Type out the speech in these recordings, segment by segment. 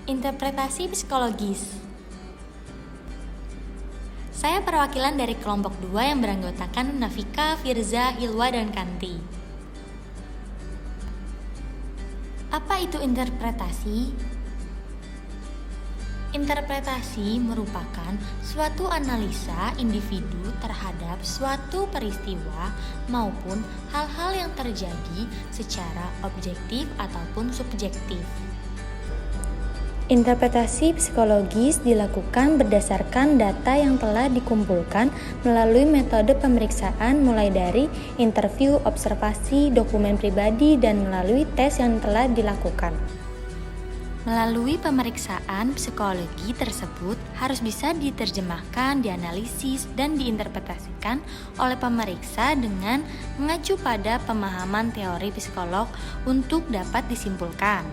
Interpretasi psikologis. Saya perwakilan dari kelompok 2 yang beranggotakan Nafika, Firza, Hilwa, dan Kanti. Apa itu interpretasi? Interpretasi merupakan suatu analisa individu terhadap suatu peristiwa maupun hal-hal yang terjadi secara objektif ataupun subjektif. Interpretasi psikologis dilakukan berdasarkan data yang telah dikumpulkan melalui metode pemeriksaan mulai dari interview, observasi, dokumen pribadi, dan melalui tes yang telah dilakukan. Melalui pemeriksaan psikologi tersebut harus bisa diterjemahkan, dianalisis, dan diinterpretasikan oleh pemeriksa dengan mengacu pada pemahaman teori psikolog untuk dapat disimpulkan.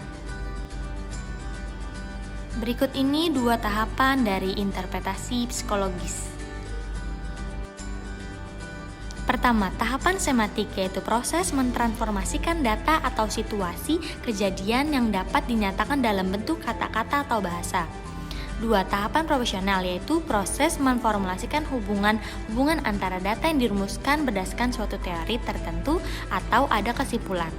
Berikut ini 2 tahapan dari interpretasi psikologis. Pertama, tahapan sematik, yaitu proses mentransformasikan data atau situasi kejadian yang dapat dinyatakan dalam bentuk kata-kata atau bahasa. 2. Tahapan profesional, yaitu proses memformulasikan hubungan antara data yang dirumuskan berdasarkan suatu teori tertentu atau ada kesimpulan.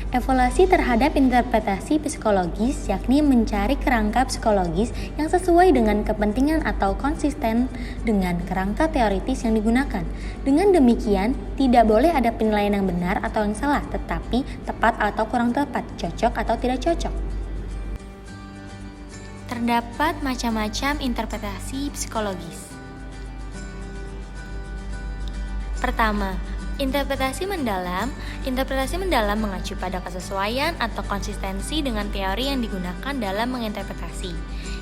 Evaluasi terhadap interpretasi psikologis yakni mencari kerangka psikologis yang sesuai dengan kepentingan atau konsisten dengan kerangka teoritis yang digunakan. Dengan demikian, tidak boleh ada penilaian yang benar atau yang salah, tetapi tepat atau kurang tepat, cocok atau tidak cocok. Terdapat macam-macam interpretasi psikologis. Pertama, interpretasi mendalam. Interpretasi mendalam mengacu pada kesesuaian atau konsistensi dengan teori yang digunakan dalam menginterpretasi.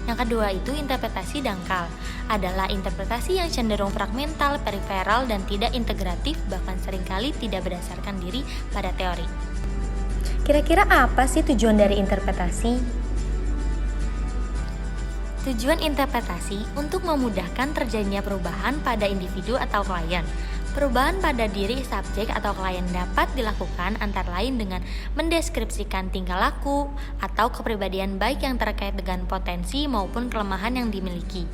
Yang kedua itu interpretasi dangkal, adalah interpretasi yang cenderung fragmental, periferal, dan tidak integratif, bahkan seringkali tidak berdasarkan diri pada teori. Kira-kira apa sih tujuan dari interpretasi? Tujuan interpretasi untuk memudahkan terjadinya perubahan pada individu atau klien. Perubahan pada diri subjek atau klien dapat dilakukan antara lain dengan mendeskripsikan tingkah laku atau kepribadian baik yang terkait dengan potensi maupun kelemahan yang dimiliki.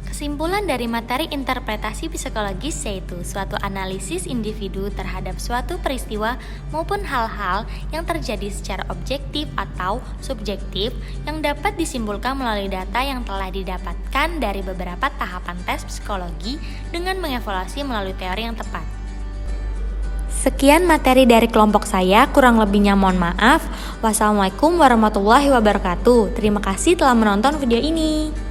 Kesimpulan dari materi interpretasi psikologis yaitu suatu analisis individu terhadap suatu peristiwa maupun hal-hal yang terjadi secara objektif atau subjektif yang dapat disimpulkan melalui data yang telah didapatkan dari beberapa tahapan tes psikologi dengan mengevaluasi melalui teori yang tepat. Sekian materi dari kelompok saya, kurang lebihnya mohon maaf. Wassalamualaikum warahmatullahi wabarakatuh. Terima kasih telah menonton video ini.